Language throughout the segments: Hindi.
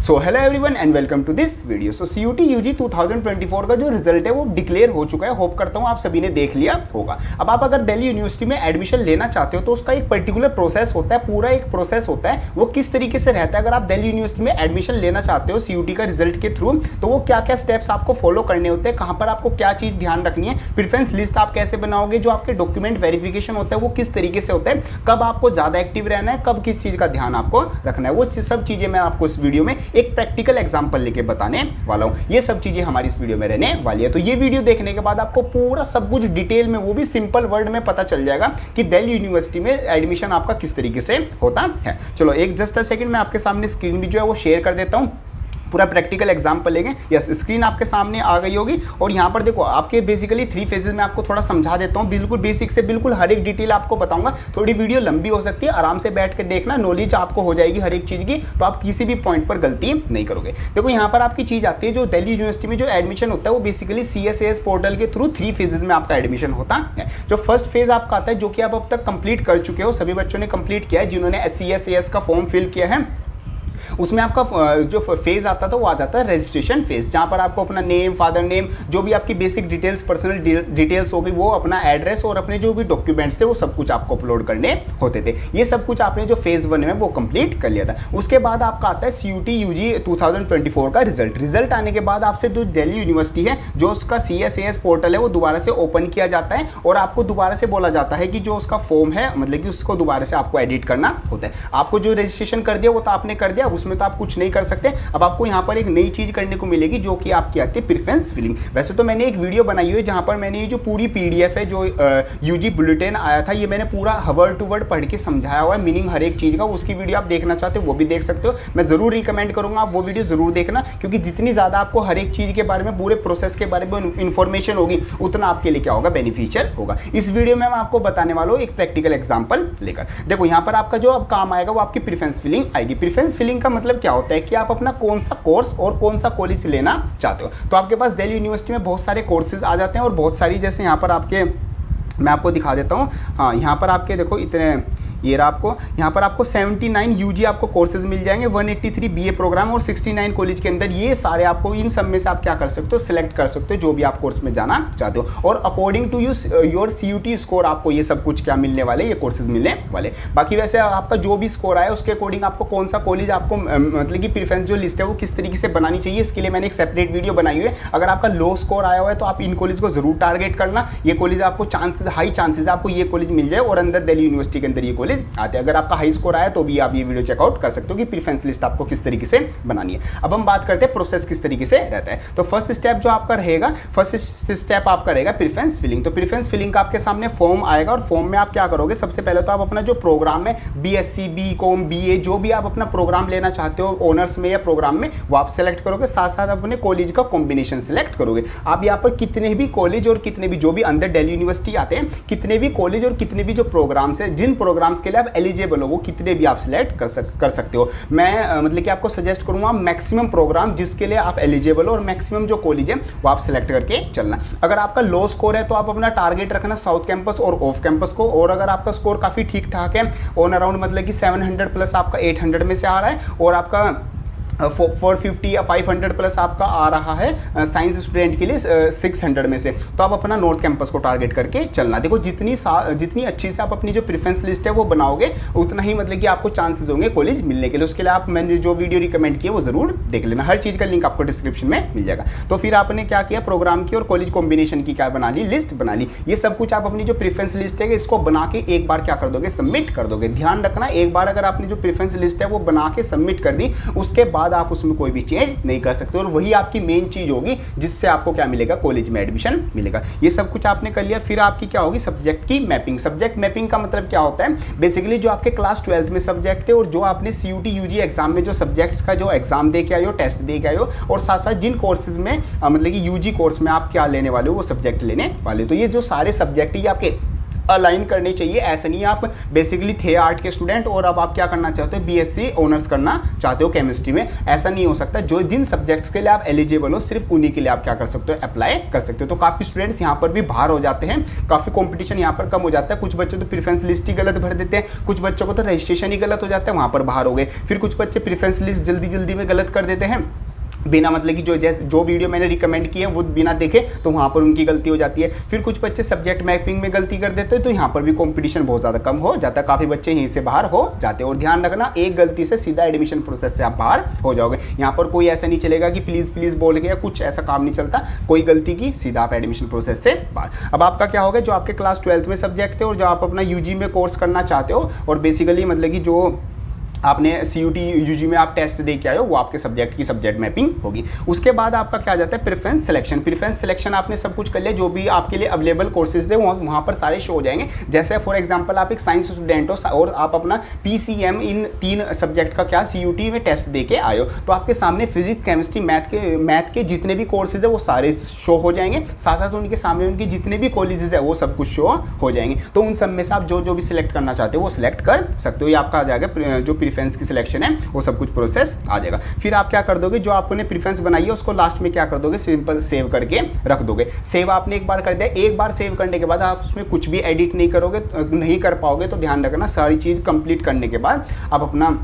So hello everyone and welcome to this video. So CUT UG 2024 का जो रिजल्ट है वो डिक्लेयर हो चुका है। होप करता हूँ आप सभी ने देख लिया होगा। अब आप अगर दिल्ली यूनिवर्सिटी में एडमिशन लेना चाहते हो तो उसका एक पर्टिकुलर प्रोसेस होता है, पूरा एक प्रोसेस होता है। वो किस तरीके से रहता है, अगर आप दिल्ली यूनिवर्सिटी में एडमिशन लेना चाहते हो CUT का रिजल्ट के थ्रू, तो वो क्या क्या स्टेप्स आपको फॉलो करने होते हैं, कहाँ पर आपको क्या चीज़ ध्यान रखनी है, प्रेफरेंस लिस्ट आप कैसे बनाओगे, जो आपके डॉक्यूमेंट वेरिफिकेशन होता है वो किस तरीके से होता है, कब आपको ज़्यादा एक्टिव रहना है, कब किस चीज़ का ध्यान आपको रखना है, वो सब चीज़ें मैं आपको इस वीडियो में एक प्रैक्टिकल एग्जांपल लेके बताने वाला हूं। ये सब चीजें हमारी इस वीडियो में रहने वाली है। तो ये वीडियो देखने के बाद आपको पूरा सब कुछ डिटेल में, वो भी सिंपल वर्ड में पता चल जाएगा कि दिल्ली यूनिवर्सिटी में एडमिशन आपका किस तरीके से होता है। चलो एक जस्ट अ सेकंड मैं आपके सामने स्क्रीन भी जो है वो शेयर कर देता हूं, पूरा प्रैक्टिकल एग्जाम्पल लेंगे। यस, स्क्रीन आपके सामने आ गई होगी और यहाँ पर देखो आपके बेसिकली 3 फेजेस में आपको थोड़ा समझा देता हूँ, बिल्कुल बेसिक से बिल्कुल हर एक डिटेल आपको बताऊंगा। थोड़ी वीडियो लंबी हो सकती है, आराम से बैठ के देखना, नॉलेज आपको हो जाएगी हर एक चीज़ की, तो आप किसी भी पॉइंट पर गलती नहीं करोगे। देखो यहाँ पर आपकी चीज़ आती है, जो दिल्ली यूनिवर्सिटी में जो एडमिशन होता है वो बेसिकली CSAS पोर्टल के थ्रू 3 फेजेस में आपका एडमिशन होता है। जो फर्स्ट फेज आपका आता है, जो कि आप अब तक कंप्लीट कर चुके हो, सभी बच्चों ने कंप्लीट किया है जिन्होंने CSAS का फॉर्म फिल किया है। उसमें आपका जो फेज आता था वो आ जाता है रजिस्ट्रेशन फेज, जहाँ पर आपको अपना नेम, फादर नेम, जो भी आपकी बेसिक डिटेल्स, पर्सनल डिटेल्स हो गई, वो अपना एड्रेस और अपने जो भी डॉक्यूमेंट्स थे वो सब कुछ आपको अपलोड करने होते थे। ये सब कुछ आपने जो फेज 1 में वो कंप्लीट कर लिया था। उसके बाद आपका आता है CUT UG 2024 का रिजल्ट आने के बाद आपसे जो दिल्ली यूनिवर्सिटी है, जो उसका CSAS पोर्टल है वो दोबारा से ओपन किया जाता है और आपको दोबारा से बोला जाता है कि जो उसका फॉर्म है, मतलब कि उसको दोबारा से आपको एडिट करना होता है। आपको जो रजिस्ट्रेशन कर दिया वो तो आपने कर दिया, उसमें तो आप कुछ नहीं कर सकते। अब आपको यहाँ पर एक नई चीज करने को मिलेगी, जो कि आपकी आती है प्रेफरेंस फिलिंग। वैसे तो मैंने एक वीडियो बनाई हुई है जहाँ पर मैंने ये जो पूरी PDF है, जो UG बुलेटिन आया था, ये मैंने पूरा वर्ड टू वर्ड पढ़ के समझाया हुआ है, मीनिंग हर एक चीज का। उसकी वीडियो आप देखना चाहते हो वो भी देख सकते हो। मैं जरूर रिकमेंड करूंगा आप वो वीडियो जरूर देखना, क्योंकि जितनी ज्यादा आपको हर एक चीज के बारे में, पूरे प्रोसेस के बारे में इन्फॉर्मेशन होगी, उतना आपके लिए क्या होगा, बेनिफिशियल होगा। इस वीडियो में मैं आपको बताने वाला हूँ एक प्रैक्टिकल एग्जाम्पल लेकर। देखो यहाँ पर आपका जो अब काम आएगा वो आपकी प्रेफरेंस फिलिंग आएगी। प्रेफरेंस फिलिंग का मतलब क्या होता है कि आप अपना कौन सा कोर्स और कौन सा कॉलेज लेना चाहते हो। तो आपके पास दिल्ली यूनिवर्सिटी में बहुत सारे कोर्सेज आ जाते हैं और बहुत सारी, जैसे यहाँ पर आपके, मैं आपको दिखा देता हूँ। हाँ, यहाँ पर आपके देखो इतने, ये रहा आपको, यहाँ पर आपको 79 UG आपको कोर्सेज मिल जाएंगे, 183 BA प्रोग्राम और 69 कॉलेज के अंदर। ये सारे आपको, इन सब में से आप क्या कर सकते हो, सिलेक्ट कर सकते हो जो भी आप कोर्स में जाना चाहते हो। और according to your CUT score आपको ये सब कुछ क्या मिलने वाले, ये कोर्सेज मिलने वाले। बाकी वैसे आपका जो भी स्कोर आया उसके अकॉर्डिंग आपको कौन सा कॉलेज आपको, मतलब कि प्रेफरेंस जो लिस्ट है वो किस तरीके से बनानी चाहिए, इसके लिए मैंने एक सेपरेट वीडियो बनाई हुई है। अगर आपका लो स्कोर आया हुआ है तो आप इन कॉलेज को जरूर टारगेट करना। ये कॉलेज आपको हाई चांसेस है आपको ये कॉलेज मिल जाए और अंदर दिल्ली यूनिवर्सिटी के अंदर ये कॉलेज आते हैं। अगर आपका हाई स्कोर आया तो भी आप ये वीडियो चेकआउट कर सकते हो कि प्रेफरेंस लिस्ट आपको किस तरीके से बनानी है। अब हम बात करते हैं प्रोसेस किस तरीके से रहता है। तो फर्स्ट स्टेप जो आपका रहेगा, फर्स्ट स्टेप आपका रहेगा प्रेफरेंस फिलिंग। तो प्रेफरेंस फिलिंग का आपके सामने फॉर्म आएगा और फॉर्म में आप क्या करोगे, सबसे पहले तो आप अपना जो प्रोग्राम है, BSc, BCom, BA, जो भी आप अपना प्रोग्राम लेना चाहते हो ऑनर्स में या प्रोग्राम में, वो आप सेलेक्ट करोगे। साथ साथ अपने कॉलेज का कॉम्बिनेशन सेलेक्ट करोगे। आप यहाँ पर कितने भी कॉलेज और कितने भी जो भी अंदर दिल्ली यूनिवर्सिटी आते हैं, कितने भी कॉलेज और कितने भी जो प्रोग्राम्स है, जिन प्रोग्राम्स के लिए आप एलिजिबल हो, वो कितने भी आप सिलेक्ट कर सकते हो। मैं मतलब कि आपको सजेस्ट करूंगा मैक्सिमम प्रोग्राम जिसके लिए आप एलिजिबल हो और मैक्सिमम जो कॉलेज है वो आप सिलेक्ट करके चलना। अगर आपका लो स्कोर है तो आप अपना टारगेट रखना साउथ कैंपस और ऑफ कैंपस को। और अगर आपका स्कोर काफ़ी ठीक ठाक है, ऑन अराउंड मतलब कि 700 प्लस आपका 800 में से आ रहा है और आपका 450 या 500 प्लस आपका आ रहा है साइंस स्टूडेंट के लिए 600 में से, तो आप अपना नॉर्थ कैंपस को टारगेट करके चलना। देखो जितनी अच्छी से आप अपनी जो प्रेफरेंस लिस्ट है वो बनाओगे, उतना ही मतलब कि आपको चांसेस होंगे कॉलेज मिलने के लिए। उसके लिए आप, मैंने जो वीडियो रिकमेंड किया वो जरूर देख लेना, हर चीज़ का लिंक आपको डिस्क्रिप्शन में मिल जाएगा। तो फिर आपने क्या किया, प्रोग्राम की और कॉलेज कॉम्बिनेशन की क्या बना ली, लिस्ट बना ली। ये सब कुछ आप अपनी जो प्रेफरेंस लिस्ट है इसको बना के एक बार क्या कर दोगे, सबमिट कर दोगे। ध्यान रखना, एक बार अगर आपने जो प्रेफरेंस लिस्ट है वो बना के सबमिट कर दी, उसके बाद आप उसमें कोई भी चेंज नहीं कर सकते और वही आपकी मेन चीज होगी जिससे आपको क्या मिलेगा, कॉलेज में एडमिशन मिलेगा। ये सब कुछ आपने कर लिया। फिर आपकी क्या होगी, सब्जेक्ट की मैपिंग। सब्जेक्ट मैपिंग का मतलब क्या होता है, बेसिकली जो आपके क्लास 12th में सब्जेक्ट थे और जो आपने CUT UG एग्जाम में जो सब्जेक्ट्स का जो एग्जाम दे के आए हो, टेस्ट दे के आए हो, और साथ साथ जिन कोर्सेज में मतलब कि UG कोर्स में आप क्या लेने वाले हो वो सब्जेक्ट लेने वाले हो। तो ये जो सारे सब्जेक्ट ये आपके अलाइन करनी चाहिए। ऐसा नहीं आप बेसिकली थे आर्ट के स्टूडेंट और अब आप क्या करना चाहते हो, बीएससी ऑनर्स करना चाहते हो केमिस्ट्री में, ऐसा नहीं हो सकता। जो जिन सब्जेक्ट्स के लिए आप एलिजिबल हो सिर्फ उन्हीं के लिए आप क्या कर सकते हो, अप्लाई कर सकते हो। तो काफ़ी स्टूडेंट्स यहाँ पर भी बाहर हो जाते हैं, काफ़ी कंपटीशन यहाँ पर कम हो जाता है। कुछ बच्चे तो प्रेफरेंस लिस्ट ही गलत भर देते हैं, कुछ बच्चों को तो रजिस्ट्रेशन ही गलत हो जाता है, वहाँ पर बाहर हो गए। फिर कुछ बच्चे प्रेफरेंस लिस्ट जल्दी जल्दी में गलत कर देते हैं, बिना मतलब कि जो वीडियो मैंने रिकमेंड की है वो बिना देखे, तो वहाँ पर उनकी गलती हो जाती है। फिर कुछ बच्चे सब्जेक्ट मैपिंग में गलती कर देते हैं, तो यहाँ पर भी कंपटीशन बहुत ज़्यादा कम हो जाता है, काफ़ी बच्चे यहीं से बाहर हो जाते हैं। और ध्यान रखना, एक गलती से सीधा एडमिशन प्रोसेस से आप बाहर हो जाओगे। यहाँ पर कोई ऐसा नहीं चलेगा कि प्लीज़ प्लीज़ बोल के या कुछ ऐसा काम नहीं चलता, कोई गलती की सीधा आप एडमिशन प्रोसेस से बाहर। अब आपका क्या होगा, जो आपके क्लास 12th में सब्जेक्ट थे और जो आप अपना यूजी में कोर्स करना चाहते हो, और बेसिकली मतलब कि जो आपने सीयूटी यूजी में आप टेस्ट दे के आए हो, वो आपके सब्जेक्ट की सब्जेक्ट मैपिंग होगी। उसके बाद आपका क्या आ जाता है, प्रेफरेंस सिलेक्शन। प्रेफरेंस सिलेक्शन आपने सब कुछ कर लिया, जो भी आपके लिए अवेलेबल कोर्सेज थे वहाँ पर सारे शो हो जाएंगे। जैसे फॉर एग्जांपल आप एक साइंस स्टूडेंट हो और आप अपना पीसीएम इन 3 सब्जेक्ट का क्या सीयूटी में टेस्ट दे के आए हो, तो आपके सामने फिजिक्स, केमिस्ट्री, मैथ के जितने भी कोर्सेज है वो सारे शो हो जाएंगे। साथ साथ उनके सामने उनके जितने भी कॉलेजेस है वो सब कुछ शो हो जाएंगे। तो उन सब में से आप जो भी सिलेक्ट करना चाहते हो वो सिलेक्ट कर सकते हो। ये आपका आ जाएगा जो प्रेफरेंस की सिलेक्शन है, वो सब कुछ प्रोसेस आ जाएगा। फिर आप क्या कर दोगे, जो आपने प्रेफरेंस बनाई है उसको लास्ट में क्या कर दोगे, सिंपल सेव करके रख दोगे। सेव आपने एक बार कर दिया, एक बार सेव करने के बाद आप उसमें कुछ भी एडिट नहीं करोगे, नहीं कर पाओगे। तो ध्यान रखना, सारी चीज़ कंप्लीट करने के बाद आप अपना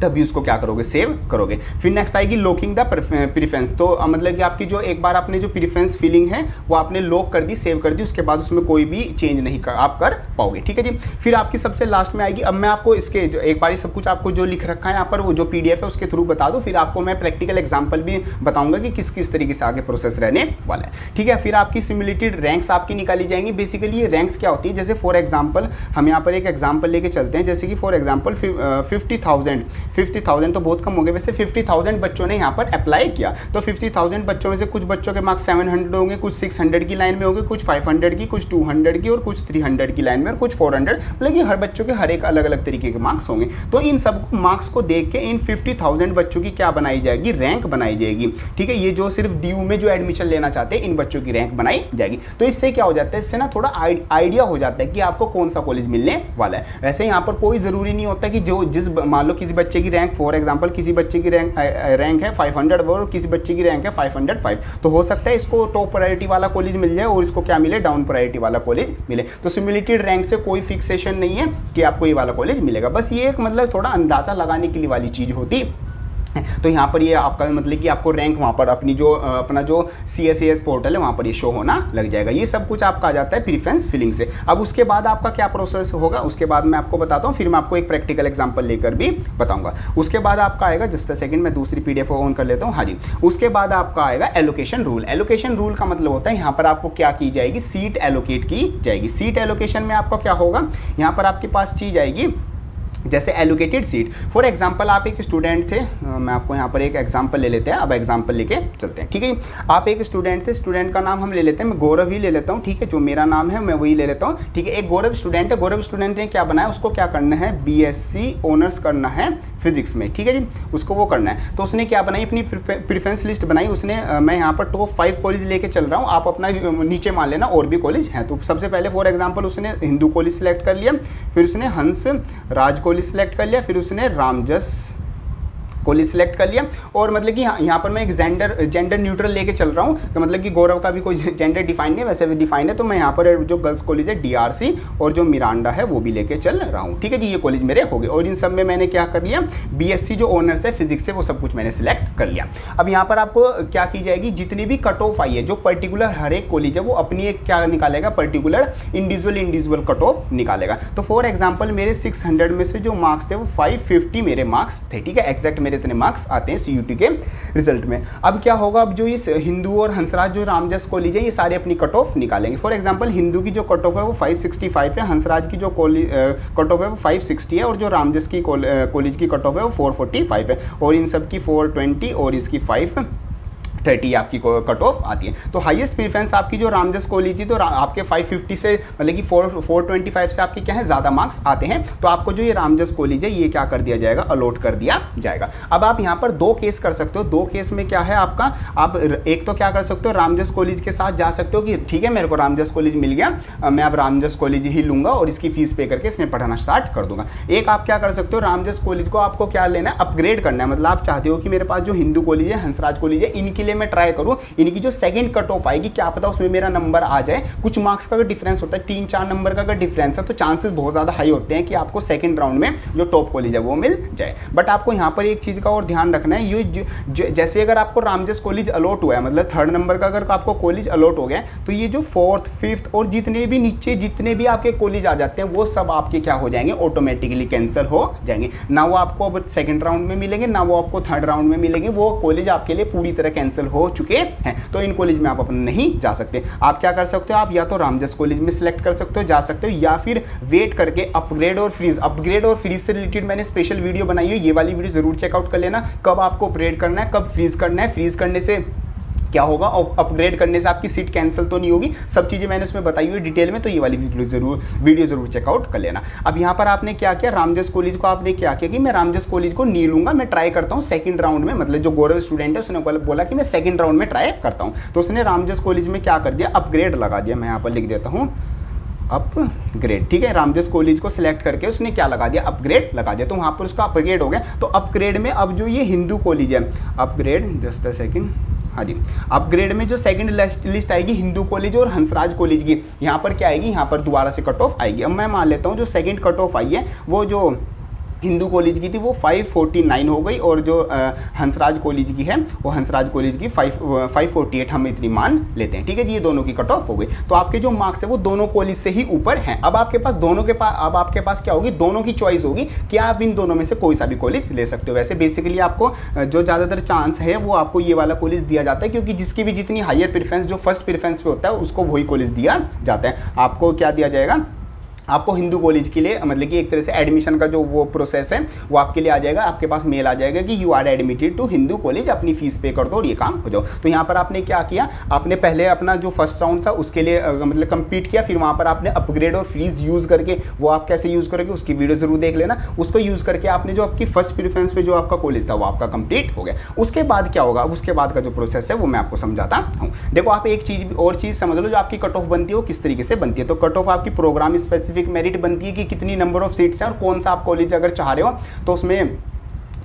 तभी उसको क्या करोगे, सेव करोगे। फिर नेक्स्ट आएगी लॉकिंग द प्रेफरेंस। तो मतलब कि आपकी जो एक बार आपने जो प्रेफरेंस फिलिंग है वो आपने लॉक कर दी, सेव कर दी, उसके बाद उसमें कोई भी चेंज नहीं आप कर पाओगे। ठीक है जी। फिर आपकी सबसे लास्ट में आएगी, अब मैं आपको इसके एक बार सब कुछ आपको जो लिख रखा है यहाँ पर, वो जो पीडीएफ है उसके थ्रू बता दूँ, फिर आपको मैं प्रैक्टिकल एग्जाम्पल भी बताऊंगा कि किस किस तरीके से आगे प्रोसेस रहने वाला है। ठीक है। फिर आपकी सिम्युलेटेड रैंक्स आपकी निकाली जाएंगी। बेसिकली ये रैंक्स क्या होती है, जैसे फॉर एग्जाम्पल हम यहाँ पर एक एग्जाम्पल लेके चलते हैं, जैसे कि फॉर एग्जाम्पल 50,000 तो बहुत कम हो गए, वैसे 50,000 बच्चों ने यहाँ पर अप्लाई किया। तो 50,000 बच्चों में से कुछ बच्चों के मार्क्स 700 होंगे, कुछ 600 की लाइन में होंगे, कुछ 500 की, कुछ 200 की और कुछ 300 की लाइन में, और कुछ 400, मतलब कि हर बच्चों के हर एक अलग अलग तरीके के मार्क्स होंगे। तो इन सब मार्क्स को देख के इन 50,000 बच्चों की क्या बनाई जाएगी, रैंक बनाई जाएगी। ठीक है। ये जो सिर्फ ड्यू में जो एडमिशन लेना चाहते हैं इन बच्चों की रैंक बनाई जाएगी। तो इससे क्या हो जाता है, इससे ना थोड़ा आइडिया हो जाता है कि आपको कौन सा कॉलेज मिलने वाला है। वैसे यहाँ पर कोई ज़रूरी नहीं होता कि मान लो किसी बच्चे की रैंक, फॉर एग्जाम्पल किसी बच्चे की रैंक है 500 और किसी बच्चे की रैंक है 505, तो हो सकता है इसको टॉप प्रायोरिटी वाला कॉलेज मिल जाए और इसको क्या मिले, डाउन प्रायोरिटी वाला कॉलेज मिले। तो सिम्युलेटेड रैंक से कोई फिक्सेशन नहीं है कि आपको ये वाला कॉलेज मिलेगा, बस ये एक मतलब थोड़ा अंदाजा लगाने के लिए वाली चीज़ होती। तो यहाँ पर ये आपका मतलब कि आपको रैंक वहाँ पर अपनी जो अपना जो CSAS पोर्टल है वहाँ पर ये शो होना लग जाएगा। ये सब कुछ आपका आ जाता है प्रेफरेंस फिलिंग से। अब उसके बाद आपका क्या प्रोसेस होगा उसके बाद मैं आपको बताता हूँ, फिर मैं आपको एक प्रैक्टिकल एग्जांपल लेकर भी बताऊंगा। उसके बाद आपका आएगा, जस्ट अ सेकंड मैं दूसरी PDF ऑन कर लेता हूँ। हाँ जी। उसके बाद आपका आएगा एलोकेशन रूल। एलोकेशन रूल का मतलब होता है यहाँ पर आपको क्या की जाएगी, सीट एलोकेट की जाएगी। सीट एलोकेशन में आपका क्या होगा, यहाँ पर आपके पास चीज़ आएगी जैसे एलोकेटेड सीट। फॉर एग्जांपल आप एक स्टूडेंट थे, मैं आपको यहाँ पर एक एग्जांपल ले लेते हैं, अब एग्जांपल लेके चलते हैं। ठीक है। आप एक स्टूडेंट थे, स्टूडेंट का नाम हम ले लेते हैं, मैं गौरव ही ले लेता हूँ। ठीक है। जो मेरा नाम है मैं वही ले लेता हूँ। ठीक है। एक गौरव स्टूडेंट है, गौरव स्टूडेंट ने क्या बनाया, उसको क्या करना है, BSc ऑनर्स करना है फिजिक्स में। ठीक है जी। उसको वो करना है, तो उसने क्या बनाई, अपनी प्रेफरेंस लिस्ट बनाई उसने। मैं यहाँ पर टॉप 5 कॉलेज लेके चल रहा हूँ, आप अपना नीचे मान लेना और भी कॉलेज हैं। तो सबसे पहले फॉर एग्जांपल उसने हिंदू कॉलेज सेलेक्ट कर लिया, फिर उसने हंस राज कॉलेज सेलेक्ट कर लिया, फिर उसने रामजस कॉलेज सेलेक्ट कर लिया। और मतलब कि यहाँ पर मैं एक जेंडर न्यूट्रल लेके चल रहा हूँ, तो मतलब कि गौरव का भी कोई जेंडर डिफाइन नहीं, वैसे भी डिफाइन है। तो मैं यहाँ पर जो गर्ल्स कॉलेज है DRC और जो मिरांडा है वो भी लेके चल रहा हूँ। ठीक है जी। ये कॉलेज मेरे हो गए और इन सब में मैंने क्या कर लिया, BSc जो ऑनर्स है फिजिक्स से वो सब कुछ मैंने सिलेक्ट कर लिया। अब यहाँ पर आपको क्या की जाएगी, जितनी भी कट ऑफ आई है, जो पर्टिकुलर हर एक कॉलेज है वो अपनी एक क्या निकालेगा, पर्टिकुलर इंडिविजुअल कट ऑफ निकालेगा। तो फॉर एग्जाम्पल मेरे 600 में से जो मार्क्स थे वो 550 मेरे मार्क्स थे। ठीक है। एग्जैक्ट मेरे इतने मार्क्स आते हैं CUT के रिजल्ट में। अब क्या होगा, अब जो ये हिंदू और हंसराज जो रामजस कॉलेज है ये सारे अपनी कट ऑफ निकालेंगे। फॉर एग्जांपल हिंदू की जो कट ऑफ है वो 565 है, हंसराज की जो कट ऑफ है वो 560 है और जो रामजस की कॉलेज की कट ऑफ है वो 445 है और इन सब की 420 और इसकी 30 आपकी कट ऑफ आती है। तो हाईएस्ट प्रेफरेंस आपकी जो रामजस कॉलेज थी तो आपके 550 से मतलब कि 425 से आपके क्या है ज़्यादा मार्क्स आते हैं, तो आपको जो ये रामजस कॉलेज है ये क्या कर दिया जाएगा, अलॉट कर दिया जाएगा। अब आप यहाँ पर 2 केस कर सकते हो। 2 केस में क्या है आपका, आप एक तो क्या कर सकते हो, रामजस कॉलेज के साथ जा सकते हो कि ठीक है मेरे को रामजस कॉलेज मिल गया, मैं अब रामजस कॉलेज ही लूँगा और इसकी फीस पे करके इसमें पढ़ाना स्टार्ट कर दूंगा। एक आप क्या कर सकते हो, रामजस कॉलेज को आपको क्या लेना है, अपग्रेड करना है। मतलब आप चाहते हो कि मेरे पास जो हिंदू कॉलेज है, हंसराज कॉलेज है, इनके लिए मैं ट्राई करूँ, इनकी जो सेकंड कट ऑफ आएगी क्या पता उसमें मेरा नंबर आ जाए। कुछ मार्क्स का अगर डिफरेंस होता है, 3-4 नंबर का अगर डिफरेंस है तो चांसेस बहुत ज़्यादा हाई होते हैं कि आपको सेकंड राउंड में जो टॉप कॉलेज है वो मिल जाए। बट आपको यहाँ पर एक चीज़ का और ध्यान रखना है, ये जैसे अगर आपको रामजस कॉलेज अलॉट हुआ है, मतलब 3rd नंबर का अगर आपको कॉलेज अलॉट हो गया तो ये जो 4th 5th और जितने भी नीचे जितने भी आपके कॉलेज आ जाते हैं वो सब आपके क्या हो जाएंगे, ऑटोमेटिकली कैंसिल हो जाएंगे। ना वो आपको अब सेकंड राउंड में मिलेंगे, ना वो आपको 3rd राउंड में मिलेंगे, वो कॉलेज आपके लिए पूरी तरह कैंसिल हो चुके हैं। तो इन कॉलेज में आप अपना नहीं जा सकते। आप क्या कर सकते हो, आप या तो रामजस कॉलेज में सिलेक्ट कर सकते हो, जा सकते हो, या फिर वेट करके अपग्रेड और फ्रीज से रिलेटेड मैंने स्पेशल वीडियो बनाई है, ये वाली वीडियो जरूर चेकआउट कर लेना। कब आपको अपग्रेड करना है, कब फ्रीज करना है, फ्रीज करने से क्या होगा और अपग्रेड करने से आपकी सीट कैंसिल तो नहीं होगी, सब चीज़ें मैंने उसमें बताई हुई डिटेल में, तो ये वाली वीडियो जरूर चेकआउट कर लेना। अब यहाँ पर आपने क्या किया, रामजस कॉलेज को आपने क्या किया कि मैं रामजस कॉलेज को नहीं लूंगा, मैं ट्राई करता हूँ सेकंड राउंड में। मतलब जो गौरव स्टूडेंट है उसने बोला कि मैं सेकंड राउंड में ट्राई करता हूँ, तो उसने रामजस कॉलेज में क्या कर दिया, अपग्रेड लगा दिया। मैं यहाँ पर लिख देता हूँ अपग्रेड, ठीक है। रामजस कॉलेज को सिलेक्ट करके उसने क्या लगा दिया, अपग्रेड लगा दिया, तो वहाँ पर उसका अपग्रेड हो गया। तो अपग्रेड में अब जो ये हिंदू कॉलेज है, अपग्रेड जस्ट अ सेकंड, हाँ जी, अपग्रेड में जो सेकंड लिस्ट आएगी हिंदू कॉलेज और हंसराज कॉलेज की, यहाँ पर क्या आएगी, यहाँ पर दोबारा से कट ऑफ आएगी। अब मैं मान लेता हूँ जो सेकंड कट ऑफ आई है वो जो हिंदू कॉलेज की थी वो 549 हो गई, और जो हंसराज कॉलेज की है वो हंसराज कॉलेज की 548 हम इतनी मान लेते हैं, ठीक है जी। ये दोनों की कट ऑफ हो गई, तो आपके जो मार्क्स है वो दोनों कॉलेज से ही ऊपर हैं। अब आपके पास अब आपके पास क्या होगी, दोनों की चॉइस होगी कि आप इन दोनों में से कोई सा भी कॉलेज ले सकते हो। वैसे बेसिकली आपको जो ज़्यादातर चांस है वो आपको ये वाला कॉलेज दिया जाता है, क्योंकि जिसकी भी जितनी हायर प्रेफरेंस जो फर्स्ट प्रेफरेंस पे होता है उसको वही कॉलेज दिया जाता है। आपको क्या दिया जाएगा, आपको हिंदू कॉलेज के लिए मतलब कि एक तरह से एडमिशन का जो वो प्रोसेस है वो आपके लिए आ जाएगा, आपके पास मेल आ जाएगा कि you are admitted to Hindu college, अपनी फीस पे कर दो और ये काम हो जाओ। तो यहाँ पर आपने क्या किया, आपने पहले अपना जो फर्स्ट राउंड था उसके लिए मतलब कंप्लीट किया, फिर वहाँ पर आपने अपग्रेड और फ्रीज यूज़ करके, वो आप कैसे यूज़ करोगे उसकी वीडियो जरूर देख लेना, उसको यूज़ करके आपने जो आपकी फर्स्ट प्रेफरेंस पे जो आपका कॉलेज था वो आपका कंप्लीट हो गया। उसके बाद क्या होगा, उसके बाद का जो प्रोसेस है वो मैं आपको समझाता हूँ। देखो आप एक चीज़ और चीज़ समझ लो, जो आपकी कट ऑफ बनती है वो किस तरीके से बनती है। तो कट ऑफ आपकी प्रोग्राम स्पेसिफिक मेरिट बनती है कि कितनी नंबर ऑफ सीट्स हैं और कौन सा आप कॉलेज अगर चाह रहे हो तो उसमें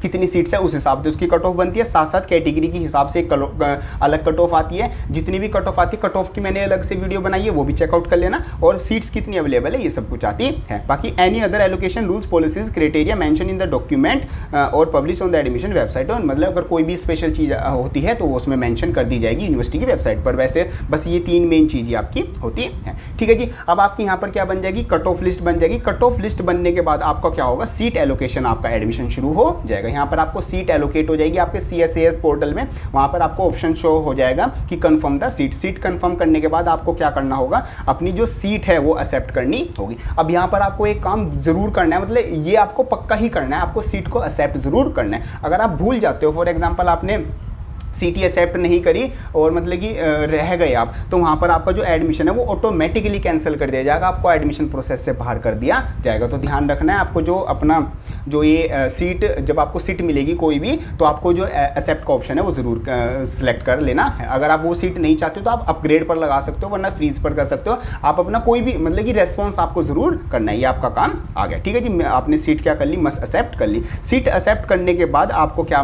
कितनी सीट्स है उस हिसाब से उसकी कट ऑफ बनती है। साथ साथ कैटेगरी के हिसाब से एक अलग कट ऑफ आती है। जितनी भी कट ऑफ आती है, कट ऑफ की मैंने अलग से वीडियो बनाई है, वो भी चेकआउट कर लेना, और सीट्स कितनी अवेलेबल है ये सब कुछ आती है। बाकी any other allocation rules policies criteria mention in the document और publish on the admission website, और मतलब अगर कोई भी स्पेशल चीज़ होती है तो वो उसमें मेंशन कर दी जाएगी यूनिवर्सिटी की वेबसाइट पर। वैसे बस ये 3 मेन चीज़ें आपकी होती है, ठीक है जी। अब आपकी यहाँ पर क्या बन जाएगी, कट ऑफ लिस्ट बन जाएगी। कट ऑफ लिस्ट बनने के बाद आपका क्या होगा, सीट एलोकेशन, आपका एडमिशन शुरू हो जाएगा। यहाँ पर आपको सीट एलोकेट हो जाएगी आपके CSAS पोर्टल में, वहां पर आपको ऑप्शन शो हो जाएगा कि confirm the seat. Seat confirm करने के बाद आपको क्या करना होगा, अपनी जो सीट है वो एक्सेप्ट करनी होगी। अब यहाँ पर आपको एक काम जरूर करना है, मतलब ये आपको पक्का ही करना है, आपको सीट को एक्सेप्ट जरूर करना है। अगर आप भूल जाते हो, फॉर एग्जाम्पल आपने सीट एक्सेप्ट नहीं करी और मतलब कि रह गए आप, तो वहाँ पर आपका जो एडमिशन है वो ऑटोमेटिकली कैंसिल कर दिया जाएगा, आपको एडमिशन प्रोसेस से बाहर कर दिया जाएगा। तो ध्यान रखना है आपको, जो अपना जो ये सीट, जब आपको सीट मिलेगी कोई भी, तो आपको जो एक्सेप्ट का ऑप्शन है वो ज़रूर सिलेक्ट कर लेना है। अगर आप वो सीट नहीं चाहते हो तो आप अपग्रेड पर लगा सकते हो, वरना फ्रीज पर कर सकते हो। आप अपना कोई भी मतलब कि रेस्पॉन्स आपको ज़रूर करना है, ये आपका काम आ गया, ठीक है जी। आपने सीट क्या कर ली, मस्ट एक्सेप्ट कर ली। सीट एक्सेप्ट करने के बाद आपको क्या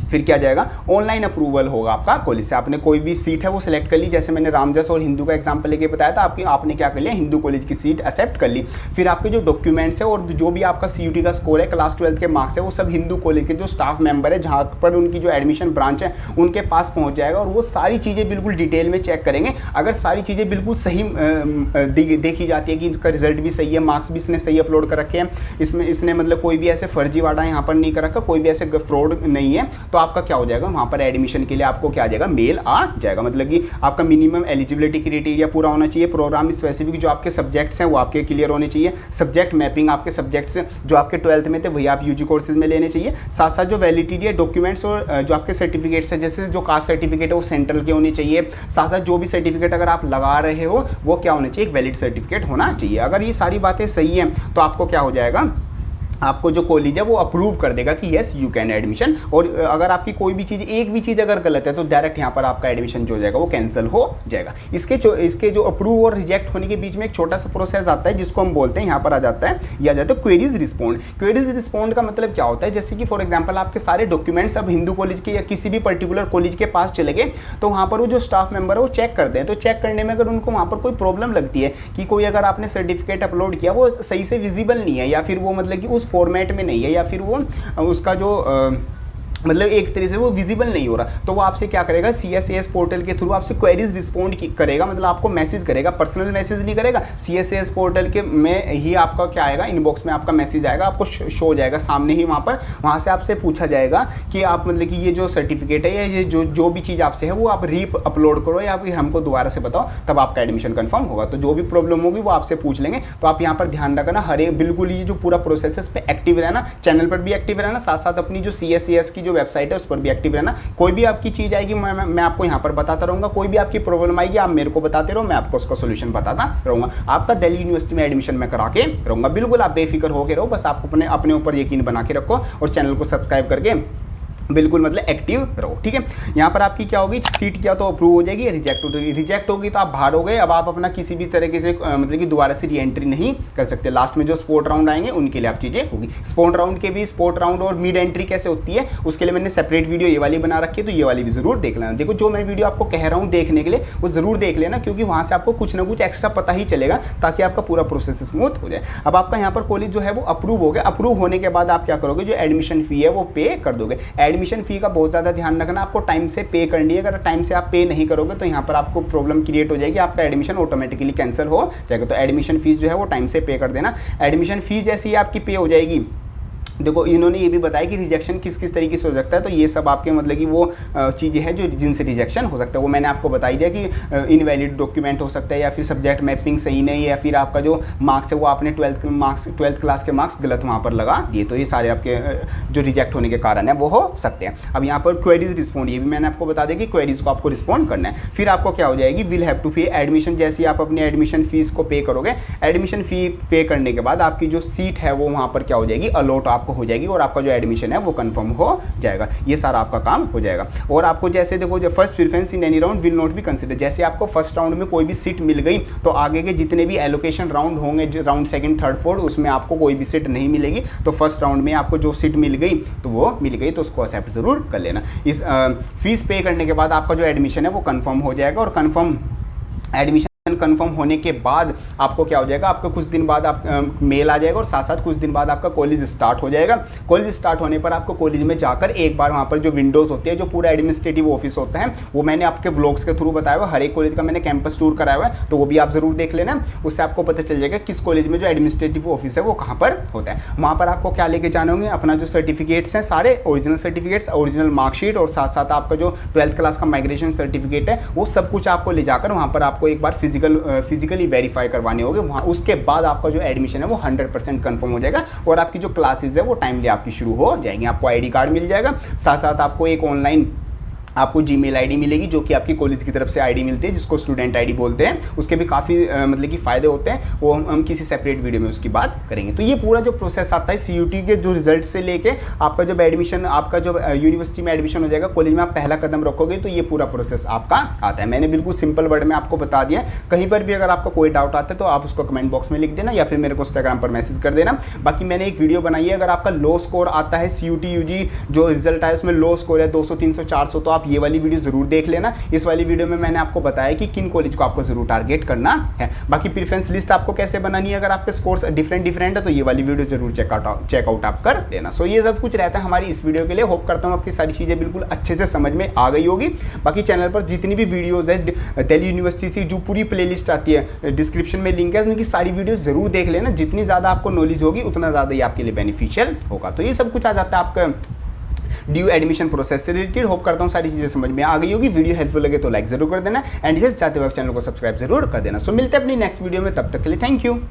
फिर क्या जाएगा, ऑनलाइन अप्रूवल होगा आपका कॉलेज से। आपने कोई भी सीट है वो सिलेक्ट कर ली, जैसे मैंने रामजस और हिंदू का एग्जांपल लेके बताया था, आपने क्या कर लिया, हिंदू कॉलेज की सीट एक्सेप्ट कर ली। फिर आपके जो डॉक्यूमेंट्स है और जो भी आपका CUT का स्कोर है, क्लास 12 के मार्क्स है, वो सब हिंदू कॉलेज के जो स्टाफ मेंबर है, जहाँ पर उनकी जो एडमिशन ब्रांच है उनके पास पहुँच जाएगा, और वो सारी चीज़ें बिल्कुल डिटेल में चेक करेंगे। अगर सारी चीज़ें बिल्कुल सही देखी जाती है कि इसका रिजल्ट भी सही है, मार्क्स भी इसने सही अपलोड कर रखे हैं, इसमें इसने मतलब कोई भी ऐसे फर्जीवाड़ा यहाँ पर नहीं कर रखा, कोई भी ऐसे फ्रॉड नहीं है, तो आपका क्या हो जाएगा, वहाँ पर एडमिशन के लिए आपको क्या आ जाएगा, मेल आ जाएगा। मतलब कि आपका मिनिमम एलिजिबिलिटी क्राइटेरिया पूरा होना चाहिए, प्रोग्राम स्पेसिफिक जो आपके सब्जेक्ट्स हैं वो आपके क्लियर होने चाहिए, सब्जेक्ट मैपिंग आपके सब्जेक्ट्स जो आपके 12th में थे वही आप यूजी कोर्सेज में लेने चाहिए। साथ साथ जो वैलिडिटी है डॉक्यूमेंट्स और जो आपके सर्टिफिकेट्स हैं, जैसे जो कास्ट सर्टिफिकेट है वो सेंट्रल के होने चाहिए। साथ साथ जो भी सर्टिफिकेट अगर आप लगा रहे हो वो क्या होना चाहिए, एक वैलिड सर्टिफिकेट होना चाहिए। अगर ये सारी बातें सही हैं तो आपको क्या हो जाएगा, आपको जो कॉलेज है वो अप्रूव कर देगा कि येस यू कैन एडमिशन। और अगर आपकी कोई भी चीज़, एक भी चीज़ अगर गलत है तो डायरेक्ट यहाँ पर आपका एडमिशन जो हो जाएगा वो कैंसिल हो जाएगा। इसके जो अप्रूव और रिजेक्ट होने के बीच में एक छोटा सा प्रोसेस आता है जिसको हम बोलते हैं, यहाँ पर आ जाता है, यह आ जाता है क्वेरीज रिस्पॉन्ड। क्वेरीज रिस्पॉन्ड का मतलब क्या होता है, जैसे कि फॉर एग्जाम्पल आपके सारे डॉक्यूमेंट्स अब हिंदू कॉलेज के या किसी भी पर्टिकुलर कॉलेज के पास चले गए तो वहाँ पर वो जो स्टाफ मेंबर है वो चेक करते हैं। तो चेक करने में अगर उनको वहाँ पर कोई प्रॉब्लम लगती है कि कोई अगर आपने सर्टिफिकेट अपलोड किया वो सही से विजिबल नहीं है, या फिर वो मतलब कि उस फॉर्मेट में नहीं है, या फिर वो उसका जो मतलब एक तरीके से वो विजिबल नहीं हो रहा, तो वो आपसे क्या करेगा, CSAS पोर्टल के थ्रू आपसे क्वेरीज रिस्पॉन्ड करेगा। मतलब आपको मैसेज करेगा, पर्सनल मैसेज नहीं करेगा, CSAS पोर्टल के में ही आपका क्या आएगा, इनबॉक्स में आपका मैसेज आएगा, आपको शो हो जाएगा सामने ही वहाँ से आपसे पूछा जाएगा कि आप मतलब कि ये जो सर्टिफिकेट है या ये जो भी चीज़ आपसे है वो आप अपलोड करो या फिर हमको दोबारा से बताओ, तब आपका एडमिशन कन्फर्म होगा। तो जो भी प्रॉब्लम होगी वो आपसे पूछ लेंगे। तो आप यहाँ पर ध्यान रखना, बिल्कुल ये जो पूरा प्रोसेस है इस पर एक्टिव रहना, चैनल पर भी एक्टिव रहना, साथ साथ अपनी जो CSAS की वेबसाइट है उस पर भी एक्टिव रहना। कोई भी आपकी चीज़ आएगी मैं आपको यहाँ पर बताता रहूँगा, कोई भी आपकी प्रॉब्लम आएगी आप मेरे को बताते रहो, मैं आपको उसका सोल्यूशन बताता रहूँगा। आपका दिल्ली यूनिवर्सिटी में एडमिशन मैं करा के रहूँगा, बिल्कुल आप बेफिक्र होकर रहो, बस आप अपने ऊपर यकीन बना के रखो और चैनल को सब्सक्राइब करके बिल्कुल मतलब एक्टिव रहो, ठीक है। यहाँ पर आपकी क्या होगी, सीट क्या तो अप्रूव हो जाएगी या रिजेक्ट हो जाएगी। रिजेक्ट होगी तो आप बाहर हो गए, अब आप अपना किसी भी तरीके से मतलब कि दोबारा से री एंट्री नहीं कर सकते। लास्ट में जो स्पोर्ट राउंड आएंगे उनके लिए आप चीज़ें होगी। स्पोर्ट राउंड के भी, स्पोर्ट राउंड और मिड एंट्री कैसे होती है उसके लिए मैंने सेपरेट वीडियो ये वाली बना रखी है, तो ये वाली भी जरूर देख लेना। देखो जो मैं वीडियो आपको कह रहा हूँ देखने के लिए वो जरूर देख लेना, क्योंकि वहाँ से आपको कुछ ना कुछ एक्स्ट्रा पता ही चलेगा ताकि आपका पूरा प्रोसेस स्मूथ हो जाए। अब आपका यहाँ पर कॉलेज जो है वो अप्रूव हो गया, अप्रूव होने के बाद आप क्या करोगे, जो एडमिशन फी है वो पे कर दोगे। एडमिशन फी का बहुत ज़्यादा ध्यान रखना, आपको टाइम से पे करनी है। अगर टाइम से आप पे नहीं करोगे तो यहाँ पर आपको प्रॉब्लम क्रिएट हो जाएगी, आपका एडमिशन ऑटोमेटिकली कैंसिल हो जाएगा। तो एडमिशन फीस जो है वो टाइम से पे कर देना। एडमिशन फीस जैसे ही आपकी पे हो जाएगी, देखो इन्होंने ये भी बताया कि रिजेक्शन किस किस तरीके से हो सकता है, तो ये सब आपके मतलब कि वो चीज़ें हैं जो जिनसे रिजेक्शन हो सकता है। वो मैंने आपको बताई दिया कि इनवैलिड डॉक्यूमेंट हो सकता है, या फिर सब्जेक्ट मैपिंग सही नहीं है, या फिर आपका जो मार्क्स है वो आपने 12th क्लास के मार्क्स गलत वहाँ पर लगा दिए, तो ये सारे आपके जो रिजेक्ट होने के कारण है वो हो सकते हैं। अब यहाँ पर क्वेरीज रिस्पॉन्ड, ये भी मैंने आपको बता दिया कि क्वेरीज को आपको रिस्पॉन्ड करना है। फिर आपको क्या हो जाएगी, विल हैव टू पे एडमिशन। जैसे आप अपनी एडमिशन फीस को पे करोगे, एडमिशन फी पे करने के बाद आपकी जो सीट है वो वहाँ पर क्या हो जाएगी, अलॉट आपको हो जाएगी, और आपका जो एडमिशन है वो कंफर्म हो जाएगा। ये सारा आपका काम हो जाएगा। और आपको जैसे देखो, जो first preference in any round will not be consider, जैसे आपको फर्स्ट राउंड में कोई भी सीट मिल गई तो आगे के जितने भी एलोकेशन राउंड होंगे, जो राउंड सेकंड थर्ड फोर्थ, उसमें आपको कोई भी सीट नहीं मिलेगी। तो फर्स्ट राउंड में आपको जो सीट मिल गई तो वो मिल गई, तो उसको एक्सेप्ट जरूर कर लेना। इस फीस पे करने के बाद आपका जो एडमिशन है वो कंफर्म हो जाएगा, और कंफर्म एडमिशन कंफर्म होने के बाद आपको क्या हो जाएगा, आपको कुछ दिन बाद आप मेल आ जाएगा, और साथ साथ कुछ दिन बाद आपका कॉलेज स्टार्ट हो जाएगा। कॉलेज स्टार्ट होने पर आपको कॉलेज में जाकर एक बार वहाँ पर जो विंडोज़ होती है, जो पूरा एडमिनिस्ट्रेटिव ऑफिस होता है, वो मैंने आपके व्लॉग्स के थ्रू बताया हुआ, हर एक कॉलेज का मैंने कैंपस टूर कराया हुआ है, तो वो भी आप जरूर देख लेना। उससे आपको पता चल जाएगा किस कॉलेज में जो एडमिनिस्ट्रेटिव ऑफिस है वो कहाँ पर होता है। वहाँ पर आपको क्या लेके जाने होंगे, अपना जो सर्टिफिकेट्स हैं सारे ओरिजिनल सर्टिफिकेट्स, ओरिजिनल मार्कशीट, और साथ साथ आपका जो 12th क्लास का माइग्रेशन सर्टिफिकेट है वो सब कुछ आपको ले जाकर वहाँ पर आपको एक बार फिजिकली वेरीफाई करवाने होंगे वहाँ। उसके बाद आपका जो एडमिशन है वो 100% कंफर्म हो जाएगा, और आपकी जो क्लासेस है वो टाइमली आपकी शुरू हो जाएंगी। आपको आईडी कार्ड मिल जाएगा, साथ साथ आपको एक ऑनलाइन आपको जीमेल आईडी मिलेगी, जो कि आपकी कॉलेज की तरफ से आईडी मिलती है, जिसको स्टूडेंट आईडी बोलते हैं। उसके भी काफ़ी मतलब कि फ़ायदे होते हैं, वो हम किसी सेपरेट वीडियो में उसकी बात करेंगे। तो ये पूरा जो प्रोसेस आता है CUT के जो रिजल्ट से लेके आपका जब एडमिशन, आपका जब यूनिवर्सिटी में एडमिशन हो जाएगा, कॉलेज में आप पहला कदम रखोगे, तो ये पूरा प्रोसेस आपका आता है। मैंने बिल्कुल सिंपल वर्ड में आपको बता दिया। कहीं पर भी अगर आपका कोई डाउट आता है तो आप उसको कमेंट बॉक्स में लिख देना, या फिर मेरे को इंस्टाग्राम पर मैसेज कर देना। बाकी मैंने एक वीडियो बनाई है, अगर आपका लो स्कोर आता है CUT UG जो रिजल्ट है उसमें लो स्कोर है 200 300 400, तो आप ये वाली वीडियो जरूर देख लेना। इस वाली वीडियो में मैंने आपको बताया कि किन कॉलेज को आपको जरूर टारगेट करना है। बाकी प्रेफरेंस लिस्ट आपको कैसे बनानी है, अगर आपके स्कोर्स डिफरेंट है तो ये वाली वीडियो जरूर चेकआउट आप कर लेना। सो ये सब कुछ रहता है हमारी इस वीडियो के लिए। होप करता हूँ आपकी सारी चीज़ें बिल्कुल अच्छे से समझ में आ गई होगी। बाकी चैनल पर जितनी भी वीडियोज है दिल्ली यूनिवर्सिटी की जो पूरी प्लेलिस्ट आती है, डिस्क्रिप्शन में लिंक है, उनकी सारी वीडियोज जरूर देख लेना। जितनी ज़्यादा आपको नॉलेज होगी उतना ज़्यादा ये आपके लिए बेनिफिशियल होगा। तो ये सब कुछ आ जाता है आपका ड्यू एडमिशन प्रोसेस से रिलेटेड। होप करता हूँ सारी चीज़ें समझ में आ गई होगी। वीडियो हेल्पफुल लगे तो लाइक जरूर कर देना एंड यस चाहते वक्त चैनल को सब्सक्राइब जरूर कर देना। सो मिलते हैं अपनी नेक्स्ट वीडियो में, तब तक के लिए थैंक यू।